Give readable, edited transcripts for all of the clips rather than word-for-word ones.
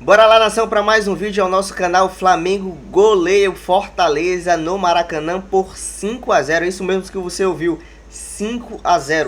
Bora lá, nação, para mais um vídeo ao nosso canal. Flamengo goleia o Fortaleza no Maracanã por 5-0. Isso mesmo que você ouviu, 5-0.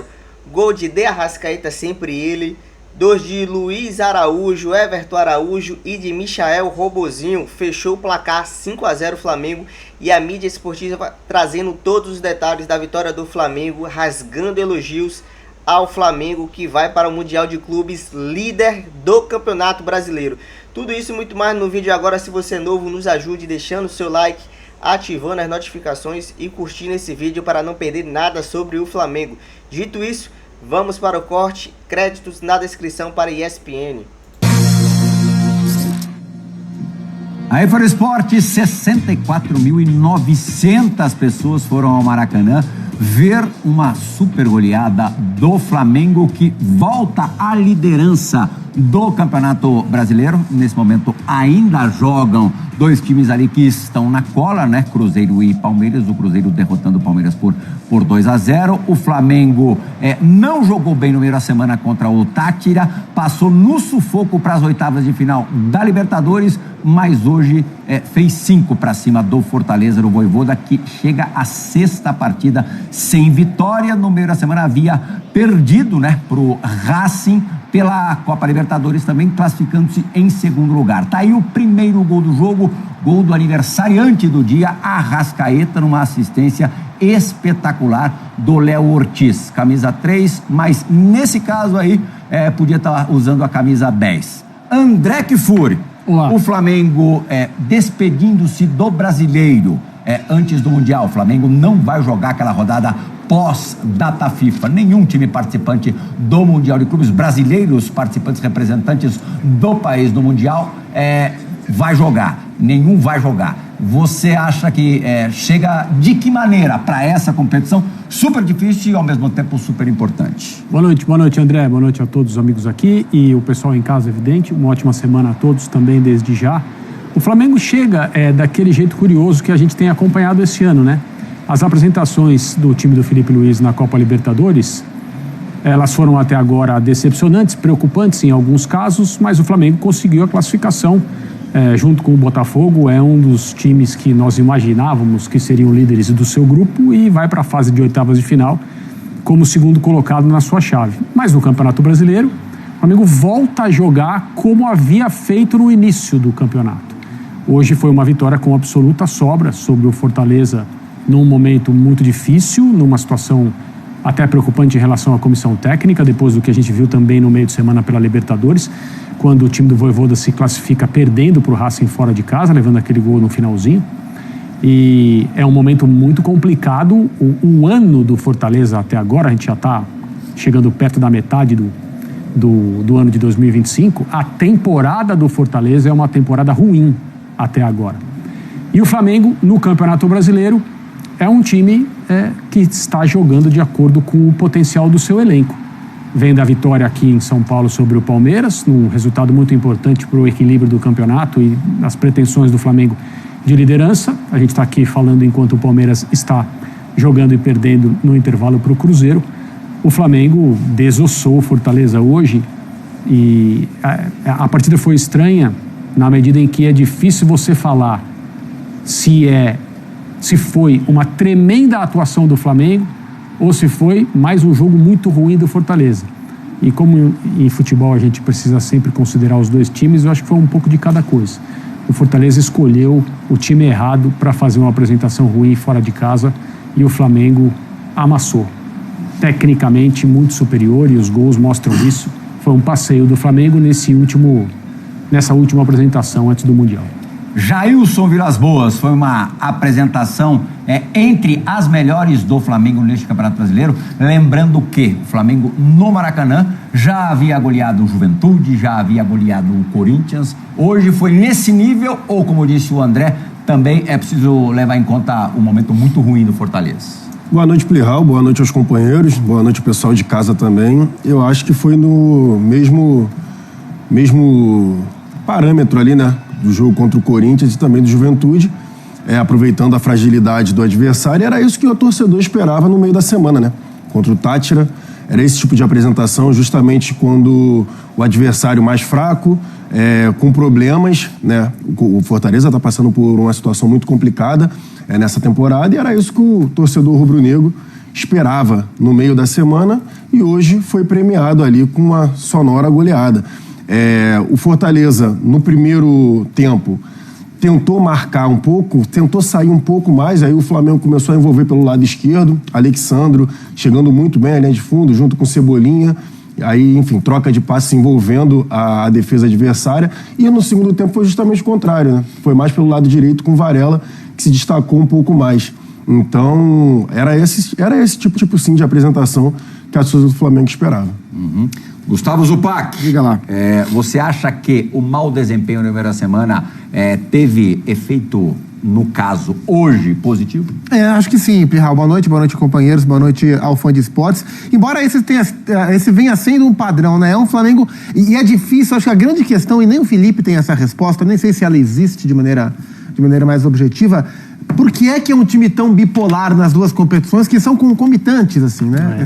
Gol de De Arrascaeta, sempre ele. 2 de Luiz Araújo, Everton Araújo e de Michael Robozinho. Fechou o placar 5-0 Flamengo. E a mídia esportiva trazendo todos os detalhes da vitória do Flamengo, rasgando elogios ao Flamengo, que vai para o Mundial de Clubes, líder do Campeonato Brasileiro. Tudo isso e muito mais no vídeo agora. Se você é novo, nos ajude deixando o seu like, ativando as notificações e curtindo esse vídeo para não perder nada sobre o Flamengo. Dito isso, vamos para o corte. Créditos na descrição para ESPN. A Eforesporte, 64.900 pessoas foram ao Maracanã ver uma super goleada do Flamengo, que volta à liderança do Campeonato Brasileiro. Nesse momento ainda jogam dois times ali que estão na cola, né? Cruzeiro e Palmeiras. O Cruzeiro derrotando o Palmeiras por 2-0. O Flamengo não jogou bem no meio da semana contra o Táchira, passou no sufoco para as oitavas de final da Libertadores, mas hoje fez 5 para cima do Fortaleza, do Vojvoda, que chega à 6ª partida sem vitória. No meio da semana havia perdido, né, pro Racing pela Copa Libertadores, também classificando-se em 2º lugar. Tá aí o primeiro gol do jogo, gol do aniversariante do dia, Arrascaeta, numa assistência espetacular do Léo Ortiz, camisa 3, mas nesse caso aí podia estar usando a camisa 10. André Kfouri. Olá. O Flamengo despedindo-se do Brasileiro antes do Mundial. O Flamengo não vai jogar aquela rodada pós-data FIFA. Nenhum time participante do Mundial de Clubes, brasileiros participantes, representantes do país no Mundial, vai jogar. Nenhum vai jogar. Você acha que chega de que maneira para essa competição super difícil e ao mesmo tempo super importante? Boa noite, André. Boa noite a todos os amigos aqui e o pessoal em casa, evidente. Uma ótima semana a todos também desde já. O Flamengo chega daquele jeito curioso que a gente tem acompanhado esse ano, né? As apresentações do time do Felipe Luiz na Copa Libertadores, elas foram até agora decepcionantes, preocupantes em alguns casos, mas o Flamengo conseguiu a classificação junto com o Botafogo. É um dos times que nós imaginávamos que seriam líderes do seu grupo e vai para a fase de oitavas de final como segundo colocado na sua chave. Mas no Campeonato Brasileiro, o Flamengo volta a jogar como havia feito no início do campeonato. Hoje foi uma vitória com absoluta sobra sobre o Fortaleza, num momento muito difícil, numa situação até preocupante em relação à comissão técnica, depois do que a gente viu também no meio de semana pela Libertadores, quando o time do Vojvoda se classifica perdendo para o Racing fora de casa, levando aquele gol no finalzinho. E é um momento muito complicado. O ano do Fortaleza até agora, a gente já está chegando perto da metade do ano de 2025, a temporada do Fortaleza é uma temporada ruim até agora. E o Flamengo, no Campeonato Brasileiro, é um time que está jogando de acordo com o potencial do seu elenco. Vem da vitória aqui em São Paulo sobre o Palmeiras, um resultado muito importante para o equilíbrio do campeonato e as pretensões do Flamengo de liderança. A gente está aqui falando enquanto o Palmeiras está jogando e perdendo no intervalo para o Cruzeiro. O Flamengo desossou o Fortaleza hoje e a partida foi estranha na medida em que é difícil você falar se foi uma tremenda atuação do Flamengo ou se foi mais um jogo muito ruim do Fortaleza. E como em futebol a gente precisa sempre considerar os dois times, eu acho que foi um pouco de cada coisa. O Fortaleza escolheu o time errado para fazer uma apresentação ruim fora de casa e o Flamengo amassou. Tecnicamente muito superior e os gols mostram isso. Foi um passeio do Flamengo nessa última apresentação antes do Mundial. Jailson Vilas Boas, foi uma apresentação entre as melhores do Flamengo neste Campeonato Brasileiro. Lembrando que o Flamengo no Maracanã já havia goleado o Juventude, já havia goleado o Corinthians. Hoje foi nesse nível, ou como disse o André, também é preciso levar em conta o momento muito ruim do Fortaleza. Boa noite, Plihal, boa noite aos companheiros, boa noite ao pessoal de casa também. Eu acho que foi no mesmo parâmetro ali, né? Do jogo contra o Corinthians e também do Juventude, aproveitando a fragilidade do adversário. Era isso que o torcedor esperava no meio da semana, né? Contra o Táchira, era esse tipo de apresentação, justamente quando o adversário mais fraco, com problemas, né? O Fortaleza está passando por uma situação muito complicada nessa temporada, e era isso que o torcedor rubro-negro esperava no meio da semana, e hoje foi premiado ali com uma sonora goleada. O Fortaleza, no primeiro tempo, tentou marcar um pouco, tentou sair um pouco mais, aí o Flamengo começou a envolver pelo lado esquerdo, Alexandro chegando muito bem à linha de fundo, junto com Cebolinha, aí, enfim, troca de passe envolvendo a defesa adversária, e no segundo tempo foi justamente o contrário, né? Foi mais pelo lado direito com Varela, que se destacou um pouco mais. Então, era esse tipo sim de apresentação que a torcida do Flamengo esperava. Uhum. Gustavo Zupac, diga lá. Você acha que o mau desempenho na primeira semana teve efeito, no caso, hoje, positivo? Acho que sim, Pirral. Boa noite, companheiros, boa noite ao fã de esportes. Embora esse venha sendo um padrão, né? É um Flamengo, e é difícil, acho que a grande questão, e nem o Felipe tem essa resposta, nem sei se ela existe de maneira mais objetiva. Por que é um time tão bipolar nas duas competições, que são concomitantes, assim, né?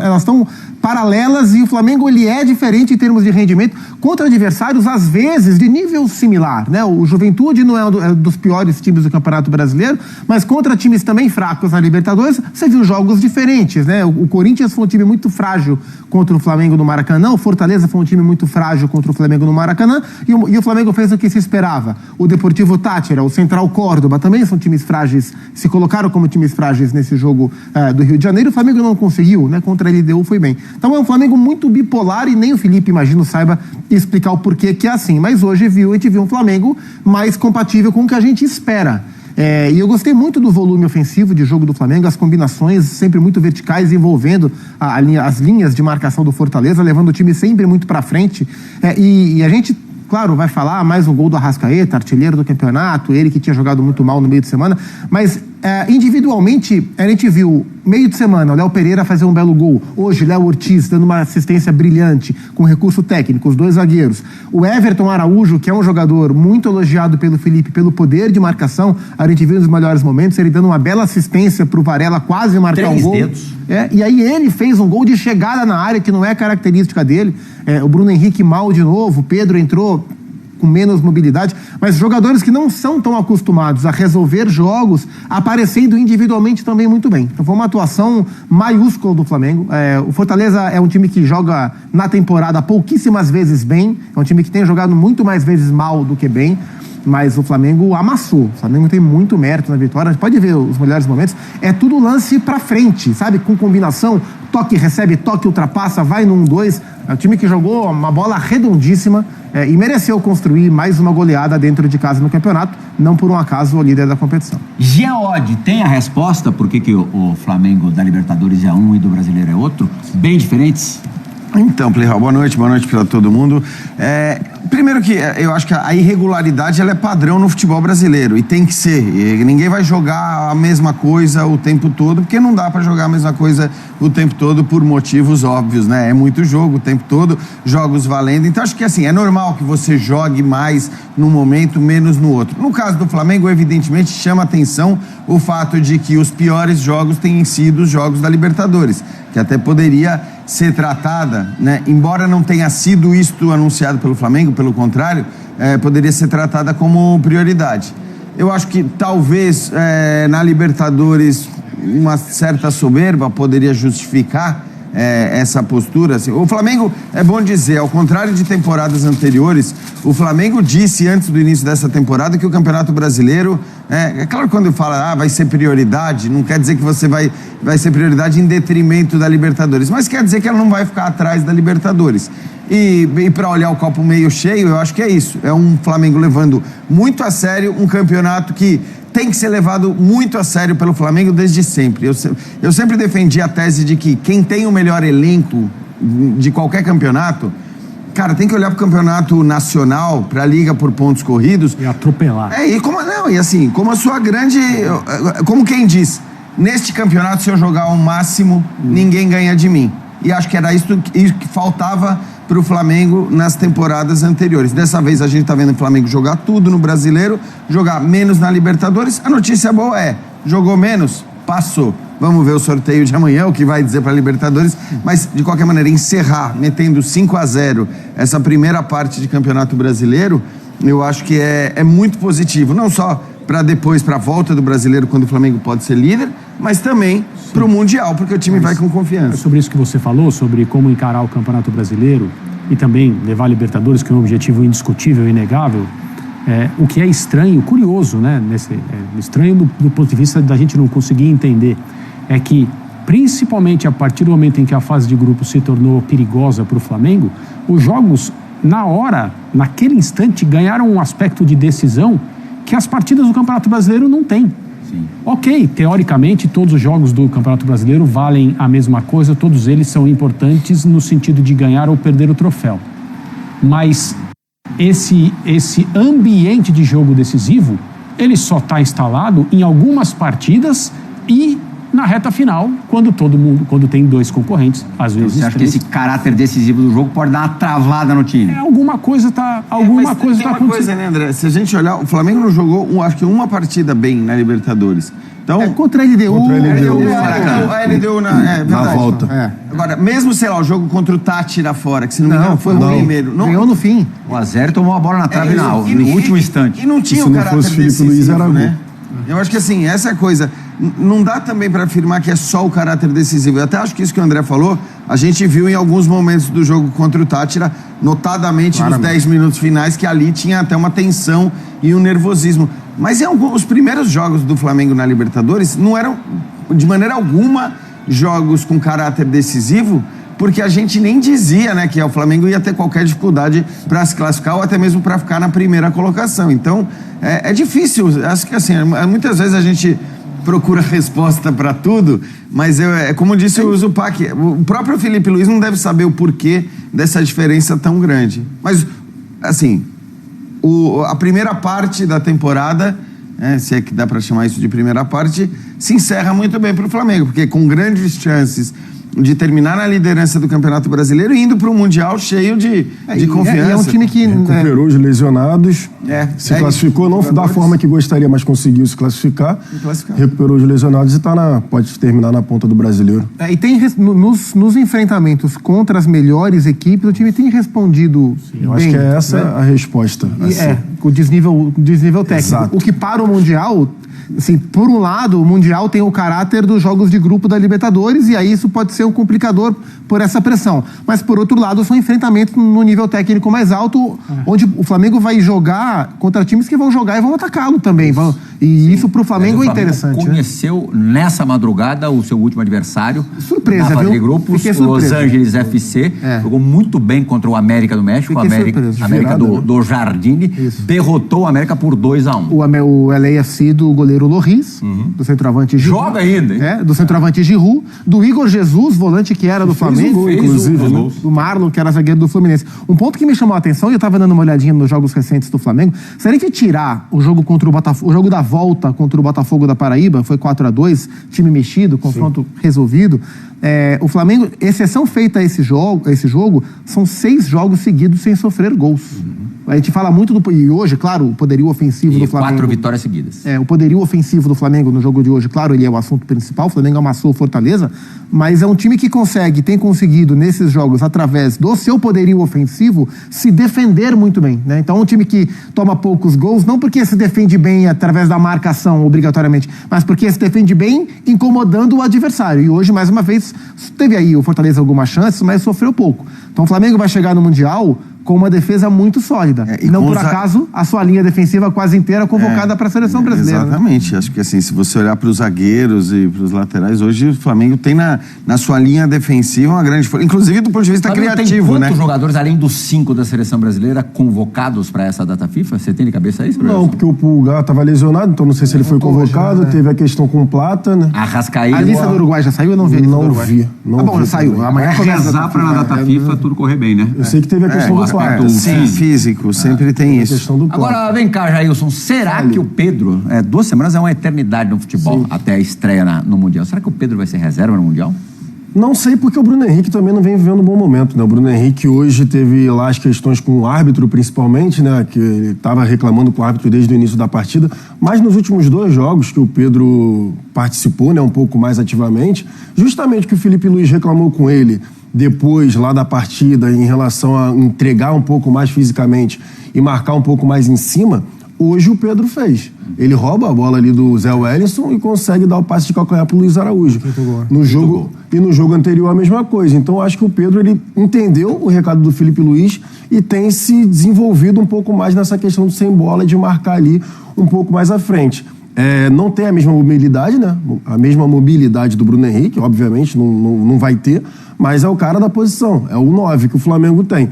Elas estão paralelas, e o Flamengo, ele é diferente em termos de rendimento contra adversários, às vezes, de nível similar, né? O Juventude não é dos piores times do Campeonato Brasileiro, mas contra times também fracos na Libertadores, você viu jogos diferentes, né? O Corinthians foi um time muito frágil contra o Flamengo no Maracanã, o Fortaleza foi um time muito frágil contra o Flamengo no Maracanã, e o Flamengo fez o que se esperava. O Deportivo Táchira, o Central Córdoba, também são times frágeis, se colocaram como times frágeis nesse jogo do Rio de Janeiro. O Flamengo não conseguiu, né? Contra a LDU foi bem. Então é um Flamengo muito bipolar, e nem o Felipe, imagino, saiba explicar o porquê que é assim. Mas hoje a gente viu um Flamengo mais compatível com o que a gente espera. E eu gostei muito do volume ofensivo de jogo do Flamengo, as combinações sempre muito verticais, envolvendo as linhas de marcação do Fortaleza, levando o time sempre muito para frente. E a gente, claro, vai falar mais um gol do Arrascaeta, artilheiro do campeonato, ele que tinha jogado muito mal no meio de semana, mas individualmente a gente viu meio de semana o Léo Pereira fazer um belo gol, hoje Léo Ortiz dando uma assistência brilhante com recurso técnico, os dois zagueiros, o Everton Araújo, que é um jogador muito elogiado pelo Felipe pelo poder de marcação, a gente viu nos melhores momentos ele dando uma bela assistência pro Varela quase marcar um gol. 3 dedos. E aí ele fez um gol de chegada na área que não é característica dele. O Bruno Henrique mal de novo, o Pedro entrou com menos mobilidade, mas jogadores que não são tão acostumados a resolver jogos, aparecendo individualmente também muito bem. Então foi uma atuação maiúscula do Flamengo. O Fortaleza é um time que joga na temporada pouquíssimas vezes bem, é um time que tem jogado muito mais vezes mal do que bem, mas o Flamengo amassou. O Flamengo tem muito mérito na vitória. A gente pode ver os melhores momentos. É tudo lance pra frente, sabe? Com combinação, toque, recebe, toque, ultrapassa, vai no 1-2. É um time que jogou uma bola redondíssima e mereceu construir mais uma goleada dentro de casa no campeonato, não por um acaso o líder da competição. Jean Oddi tem a resposta por que o Flamengo da Libertadores é um e do Brasileiro é outro? Bem diferentes? Então, Plihal, boa noite para todo mundo. Primeiro que eu acho que a irregularidade ela é padrão no futebol brasileiro, e tem que ser. E ninguém vai jogar a mesma coisa o tempo todo, porque não dá para jogar a mesma coisa o tempo todo por motivos óbvios, né? É muito jogo o tempo todo, jogos valendo. Então acho que assim, é normal que você jogue mais num momento, menos no outro. No caso do Flamengo, evidentemente, chama atenção o fato de que os piores jogos tenham sido os jogos da Libertadores, que até poderia ser tratada, né? Embora não tenha sido isto anunciado pelo Flamengo, pelo contrário, poderia ser tratada como prioridade. Eu acho que talvez na Libertadores uma certa soberba poderia justificar essa postura. Assim. O Flamengo, é bom dizer, ao contrário de temporadas anteriores, o Flamengo disse antes do início dessa temporada que o Campeonato Brasileiro, é claro que quando fala vai ser prioridade, não quer dizer que você vai ser prioridade em detrimento da Libertadores, mas quer dizer que ela não vai ficar atrás da Libertadores. E para olhar o copo meio cheio, eu acho que é isso. É um Flamengo levando muito a sério um campeonato que tem que ser levado muito a sério pelo Flamengo desde sempre. Eu sempre defendi a tese de que quem tem o melhor elenco de qualquer campeonato, cara, tem que olhar pro campeonato nacional, pra liga por pontos corridos. E atropelar. Como a sua grande... Como quem diz, neste campeonato, se eu jogar ao máximo, ninguém ganha de mim. E acho que era isso que faltava para o Flamengo nas temporadas anteriores. Dessa vez a gente está vendo o Flamengo jogar tudo no Brasileiro, jogar menos na Libertadores. A notícia boa jogou menos, passou. Vamos ver o sorteio de amanhã, o que vai dizer para a Libertadores. Mas, de qualquer maneira, encerrar metendo 5-0 essa primeira parte de Campeonato Brasileiro, eu acho que é muito positivo. Não só para depois, para a volta do Brasileiro, quando o Flamengo pode ser líder, mas também para o Mundial, porque o time vai com confiança. É sobre isso que você falou, sobre como encarar o Campeonato Brasileiro e também levar a Libertadores, que é um objetivo indiscutível e inegável. O que é estranho, curioso, né? Estranho do ponto de vista da gente não conseguir entender, é que, principalmente a partir do momento em que a fase de grupo se tornou perigosa para o Flamengo, os jogos, na hora, naquele instante, ganharam um aspecto de decisão que as partidas do Campeonato Brasileiro não têm. Sim. Ok, teoricamente, todos os jogos do Campeonato Brasileiro valem a mesma coisa, todos eles são importantes no sentido de ganhar ou perder o troféu. Mas esse ambiente de jogo decisivo, ele só está instalado em algumas partidas e na reta final, quando tem dois concorrentes, às vezes Você acha que esse caráter decisivo do jogo pode dar uma travada no time? Alguma coisa está acontecendo. Coisa, né, André? Se a gente olhar, o Flamengo não jogou, acho que uma partida bem na Libertadores. Então, contra a LDU. A LDU na volta. Agora, mesmo, sei lá, o jogo contra o Tátira fora, que se não me engano foi o primeiro. Ganhou no fim. O Azero tomou a bola na trave no último instante. E não tinha se o não caráter fosse Felipe decisivo, Luiz, era né? Eu acho que assim, essa é a coisa. Não dá também para afirmar que é só o caráter decisivo. Eu até acho que isso que o André falou, a gente viu em alguns momentos do jogo contra o Tátira, notadamente nos 10 minutos finais, que ali tinha até uma tensão e um nervosismo. Mas os primeiros jogos do Flamengo na Libertadores não eram, de maneira alguma, jogos com caráter decisivo, porque a gente nem dizia, né, que o Flamengo ia ter qualquer dificuldade para se classificar ou até mesmo para ficar na primeira colocação. Então, é difícil. Acho que assim, muitas vezes a gente procura resposta para tudo, mas como disse o Zupac, o próprio Felipe Luiz não deve saber o porquê dessa diferença tão grande. Mas, assim, a primeira parte da temporada, se é que dá para chamar isso de primeira parte, se encerra muito bem para o Flamengo, porque com grandes chances de terminar na liderança do Campeonato Brasileiro e indo para o Mundial cheio de confiança. É um time que recuperou os lesionados, se classificou, não da forma que gostaria, mas conseguiu se classificar. Recuperou os lesionados e pode terminar na ponta do Brasileiro. E tem nos enfrentamentos contra as melhores equipes, o time tem respondido bem. Eu acho que é essa a resposta. O desnível técnico. Exato. O que para o Mundial, assim, por um lado, o Mundial tem o caráter dos jogos de grupo da Libertadores e aí isso pode ser um complicador por essa pressão. Mas, por outro lado, são enfrentamentos no nível técnico mais alto, onde o Flamengo vai jogar contra times que vão jogar e vão atacá-lo também. Isso para o Flamengo é interessante. Conheceu nessa madrugada o seu último adversário. Surpresa, na fase viu? de grupos, Los Angeles FC. Jogou muito bem contra o América do México, América do Jardine. Derrotou o América por 2-1. O LAFC do goleiro Loris, do centroavante Giroud. Joga ainda, hein? Do centroavante Giroud, do Igor Jesus, volante que era do Flamengo, inclusive, do Marlon, que era zagueiro do Fluminense. Um ponto que me chamou a atenção, e eu estava dando uma olhadinha nos jogos recentes do Flamengo, se a gente tirar o jogo contra o Botafogo, o jogo da volta contra o Botafogo da Paraíba, foi 4-2, time mexido, confronto resolvido. O Flamengo, exceção feita a esse jogo, são 6 jogos seguidos sem sofrer gols. A gente fala muito e hoje, claro, o poderio ofensivo do Flamengo. 4 vitórias seguidas. O poderio ofensivo do Flamengo no jogo de hoje, claro, ele é o assunto principal. O Flamengo amassou o Fortaleza, mas é um time que tem conseguido nesses jogos, através do seu poderio ofensivo, se defender muito bem, né? Então é um time que toma poucos gols, não porque se defende bem através da marcação, obrigatoriamente, mas porque se defende bem incomodando o adversário. E hoje, mais uma vez, teve aí o Fortaleza algumas chances, mas sofreu pouco. Então o Flamengo vai chegar no Mundial com uma defesa muito sólida. E não por acaso, a sua linha defensiva quase inteira convocada para a seleção brasileira. Exatamente. Né? Acho que assim, se você olhar para os zagueiros e para os laterais, hoje o Flamengo tem na sua linha defensiva uma grande força, inclusive do ponto de vista criativo, tem né? Quantos jogadores, além dos 5 da seleção brasileira, convocados para essa data FIFA? Você tem de cabeça isso? Não, porque o Pulgar estava lesionado, então não sei se ele foi convocado. Teve a questão com o Plata, né? Arrascaeta. A lista do Uruguai já saiu? Eu não vi. Não vi. Bom, já saiu. Amanhã rezar para na data FIFA tudo correr bem, né? Eu sei que teve a questão do Plata. Sim, físico, sempre tem isso. Agora, vem cá, Jailson, será que o Pedro, 2 semanas é uma eternidade no futebol, até a estreia no Mundial, será que o Pedro vai ser reserva no Mundial? Não sei porque o Bruno Henrique também não vem vivendo um bom momento, né? O Bruno Henrique hoje teve lá as questões com o árbitro, principalmente, né? Que ele estava reclamando com o árbitro desde o início da partida. Mas nos últimos 2 jogos que o Pedro participou, né? Um pouco mais ativamente, justamente que o Felipe Luiz reclamou com ele depois lá da partida em relação a entregar um pouco mais fisicamente e marcar um pouco mais em cima, hoje o Pedro fez. Ele rouba a bola ali do Zé Wellison e consegue dar o passe de calcanhar pro Luiz Araújo. No jogo anterior a mesma coisa. Então acho que o Pedro ele entendeu o recado do Felipe Luiz e tem se desenvolvido um pouco mais nessa questão do sem bola, de marcar ali um pouco mais à frente. Não tem a mesma mobilidade, né? A mesma mobilidade do Bruno Henrique, obviamente, não vai ter, mas é o cara da posição, é o 9 que o Flamengo tem.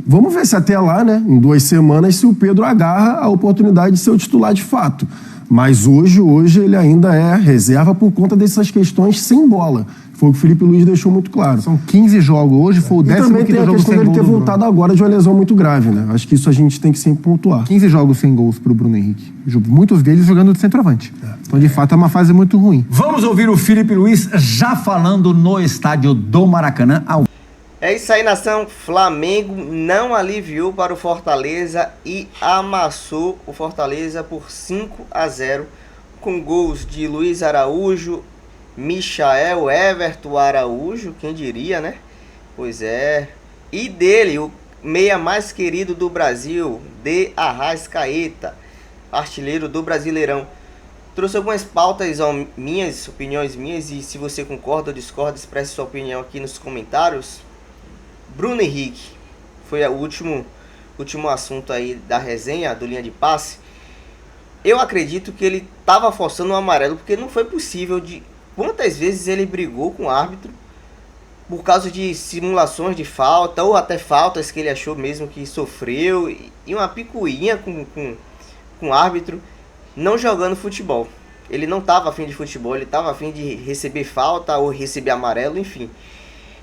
Vamos ver se até lá, né, em 2 semanas, se o Pedro agarra a oportunidade de ser o titular de fato. Mas hoje ele ainda é reserva por conta dessas questões sem bola. Foi o que o Felipe Luiz deixou muito claro. São 15 jogos hoje, foi o 15º jogo sem gol. E também tem a questão dele ter voltado agora de uma lesão muito grave, né? Acho que isso a gente tem que sempre pontuar. 15 jogos sem gols pro Bruno Henrique. Muitos deles jogando de centroavante. Então, de fato, é uma fase muito ruim. Vamos ouvir o Felipe Luiz já falando no estádio do Maracanã. É isso aí, nação. Flamengo não aliviou para o Fortaleza e amassou o Fortaleza por 5-0 com gols de Luiz Araújo, Michael, Everton Araújo, quem diria, né? Pois é. E dele, o meia mais querido do Brasil, De Arrascaeta, artilheiro do Brasileirão. Trouxe algumas pautas opiniões minhas, e se você concorda ou discorda, expresse sua opinião aqui nos comentários. Bruno Henrique foi o último assunto aí da resenha do Linha de Passe. Eu acredito que ele estava forçando o amarelo, porque não foi possível de... Quantas vezes ele brigou com o árbitro por causa de simulações de falta, ou até faltas que ele achou mesmo que sofreu, e uma picuinha com o árbitro, não jogando futebol. Ele não estava afim de futebol, ele estava afim de receber falta ou receber amarelo, enfim.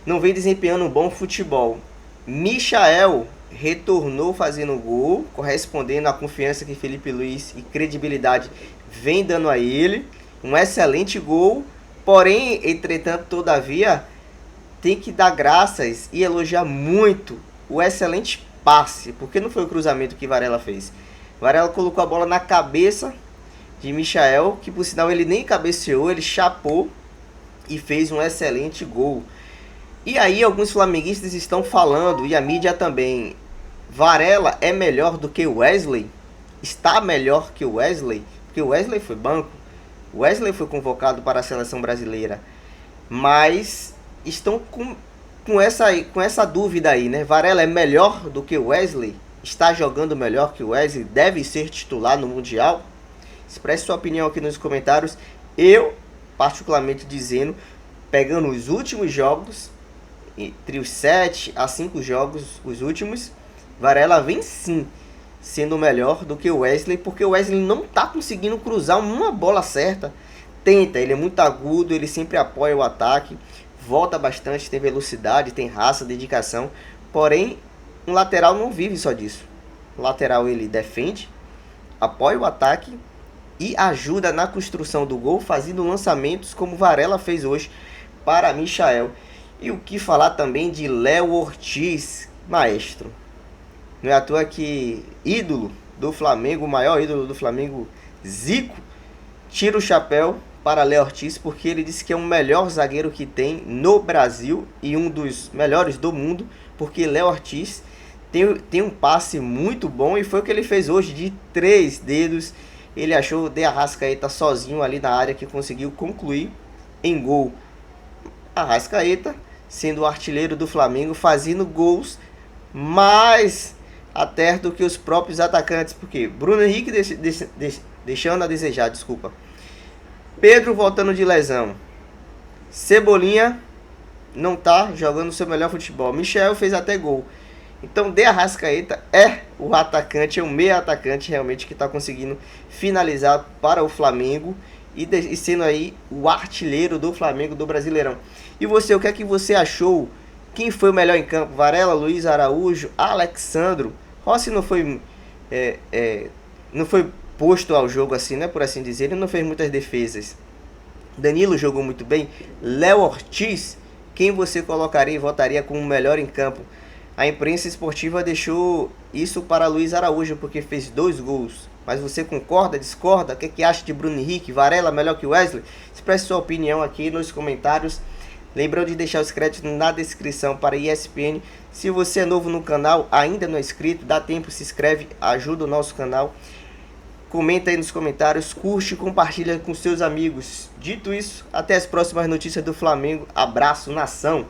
Não vem desempenhando um bom futebol. Michael retornou fazendo gol, correspondendo à confiança que Felipe Luiz e credibilidade vem dando a ele. Um excelente gol, porém, entretanto, todavia, tem que dar graças e elogiar muito o excelente passe, porque não foi o cruzamento que Varela fez. Varela colocou a bola na cabeça de Michael, que por sinal ele nem cabeceou, ele chapou e fez um excelente gol. E aí alguns flamenguistas estão falando, e a mídia também, Varela é melhor do que o Wesley? Está melhor que o Wesley? Porque o Wesley foi banco, o Wesley foi convocado para a seleção brasileira. Mas estão com essa dúvida aí, né? Varela é melhor do que o Wesley? Está jogando melhor que o Wesley? Deve ser titular no Mundial? Expresse sua opinião aqui nos comentários. Eu, particularmente dizendo, pegando os últimos jogos, entre os 7 a 5 jogos, os últimos, Varela vem sim sendo melhor do que o Wesley, porque o Wesley não está conseguindo cruzar uma bola certa. Tenta, ele é muito agudo, ele sempre apoia o ataque, volta bastante, tem velocidade, tem raça, dedicação, porém um lateral não vive só disso. O lateral ele defende, apoia o ataque e ajuda na construção do gol, fazendo lançamentos como Varela fez hoje para Michael. E o que falar também de Léo Ortiz, maestro. Não é à toa que ídolo do Flamengo, o maior ídolo do Flamengo, Zico, tira o chapéu para Léo Ortiz, porque ele disse que é o melhor zagueiro que tem no Brasil e um dos melhores do mundo, porque Léo Ortiz tem um passe muito bom, e foi o que ele fez hoje, de 3 dedos. Ele achou o De Arrascaeta sozinho ali na área, que conseguiu concluir em gol. Arrascaeta sendo o artilheiro do Flamengo, fazendo gols mais até do que os próprios atacantes, porque Bruno Henrique deixando a desejar, desculpa. Pedro voltando de lesão. Cebolinha não tá jogando o seu melhor futebol. Michael fez até gol. Então De Arrascaeta é o atacante, é o meio atacante realmente que está conseguindo finalizar para o Flamengo e sendo aí o artilheiro do Flamengo do Brasileirão. E você, o que é que você achou? Quem foi o melhor em campo? Varela, Luiz Araújo, Alexandro? Rossi não foi posto ao jogo assim, né, por assim dizer. Ele não fez muitas defesas. Danilo jogou muito bem. Léo Ortiz, quem você colocaria e votaria como o melhor em campo? A imprensa esportiva deixou isso para Luiz Araújo, porque fez 2 gols. Mas você concorda, discorda? O que acha de Bruno Henrique? Varela melhor que Wesley? Expresse sua opinião aqui nos comentários. Lembrando de deixar os créditos na descrição para ESPN. Se você é novo no canal, ainda não é inscrito, dá tempo, se inscreve, ajuda o nosso canal. Comenta aí nos comentários, curte e compartilha com seus amigos. Dito isso, até as próximas notícias do Flamengo. Abraço, nação!